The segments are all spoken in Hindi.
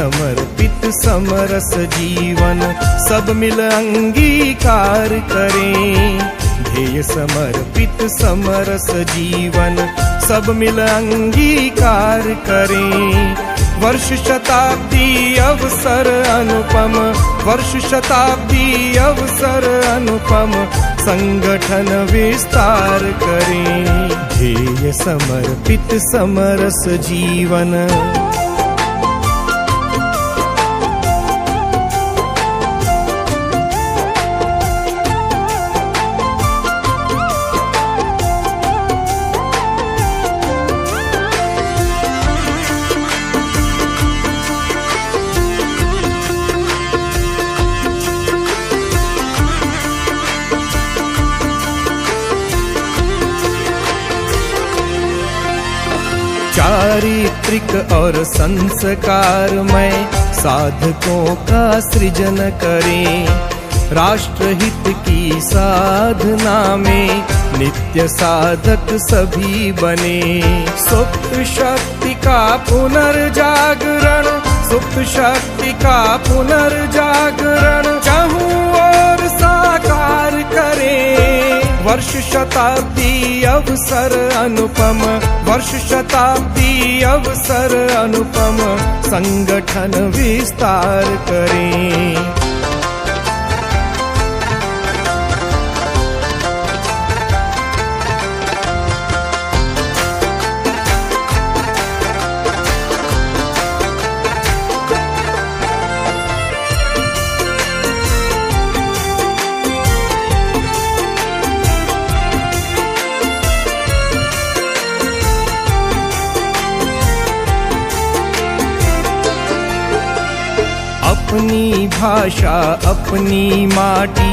समर्पित समरस जीवन सब मिल अंगीकार करें। ध्येय समर्पित समरस जीवन सब मिल अंगीकार करें। वर्ष शताब्दी अवसर अनुपम, वर्ष शताब्दी अवसर अनुपम, संगठन विस्तार करें। ध्येय समर्पित समरस जीवन। चारित्रिक और संस्कारमय साधकों का सृजन करें। राष्ट्रहित की साधना में नित्य साधक सभी बने। सुप्त शक्ति का पुनर्जागरण, सुप्त शक्ति का पुनर्जागरण चाहूं और साकार करें। वर्ष शताब्दी अवसर अनुपम, वर्ष शताब्दी अवसर अनुपम, संगठन विस्तार करें। अपनी भाषा अपनी माटी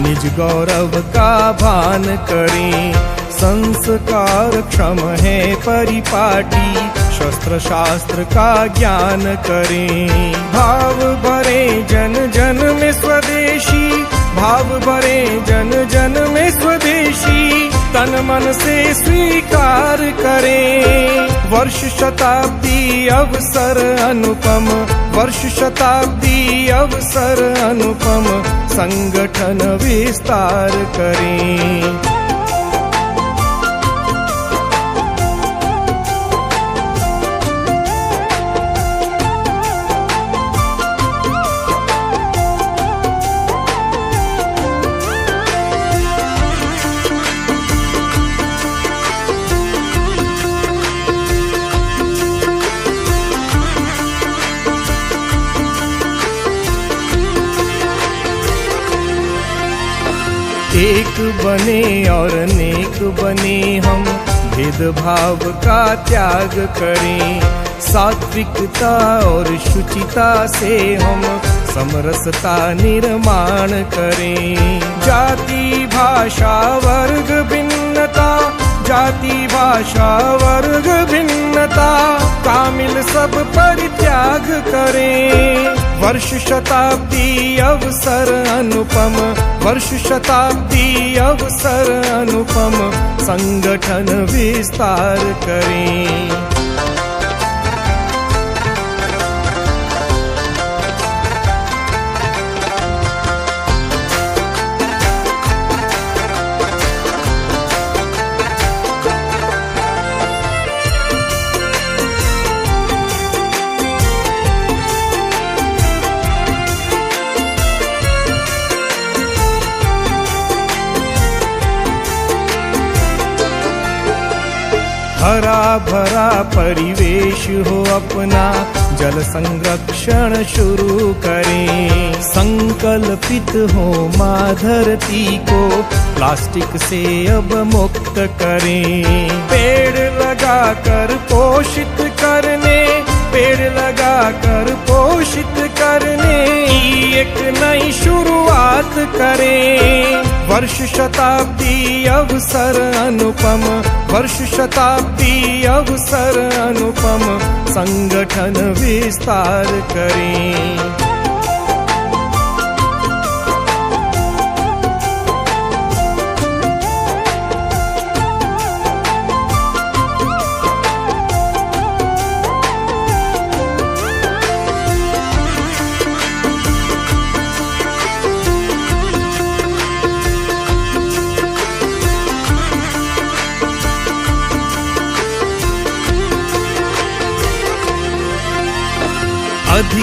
निज गौरव का भान करें। संस्कार क्षम है परिपाटी, शस्त्र शास्त्र का ज्ञान करें। भाव भरे जन जन में स्वदेशी, भाव भरे जन जन में स्वदेशी, तन मन से स्वीकार करें। वर्ष शताब्दी अवसर अनुपम, वर्ष शताब्दी अवसर अनुपम, संगठन विस्तार करें। एक बने और नेक बने हम, भेदभाव का त्याग करें। सात्विकता और शुचिता से हम समरसता निर्माण करें। जाति भाषा वर्ग भिन्नता, जाति भाषा वर्ग भिन्नता, कामिल सब परित्याग करें। वर्ष शताब्दी अवसर अनुपम, वर्ष शताब्दी अवसर अनुपम, संगठन विस्तार करें। हरा भरा परिवेश हो अपना, जल संरक्षण शुरू करें। संकल्पित हो माँ धरती को प्लास्टिक से अब मुक्त करें। पेड़ लगाकर पोषित करने, पेड़ लगाकर पोषित करने की एक नई शुरुआत करें। वर्ष शताब्दी अवसर अनुपम, वर्ष शताब्दी अवसर अनुपम, संगठन विस्तार करें।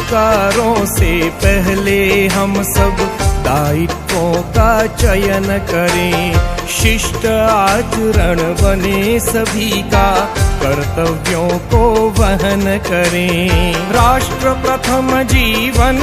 संस्कारों से पहले हम सब दायित्वों का चयन करें। शिष्ट आचरण बने सभी का, कर्तव्यों को वहन करें। राष्ट्र प्रथम जीवन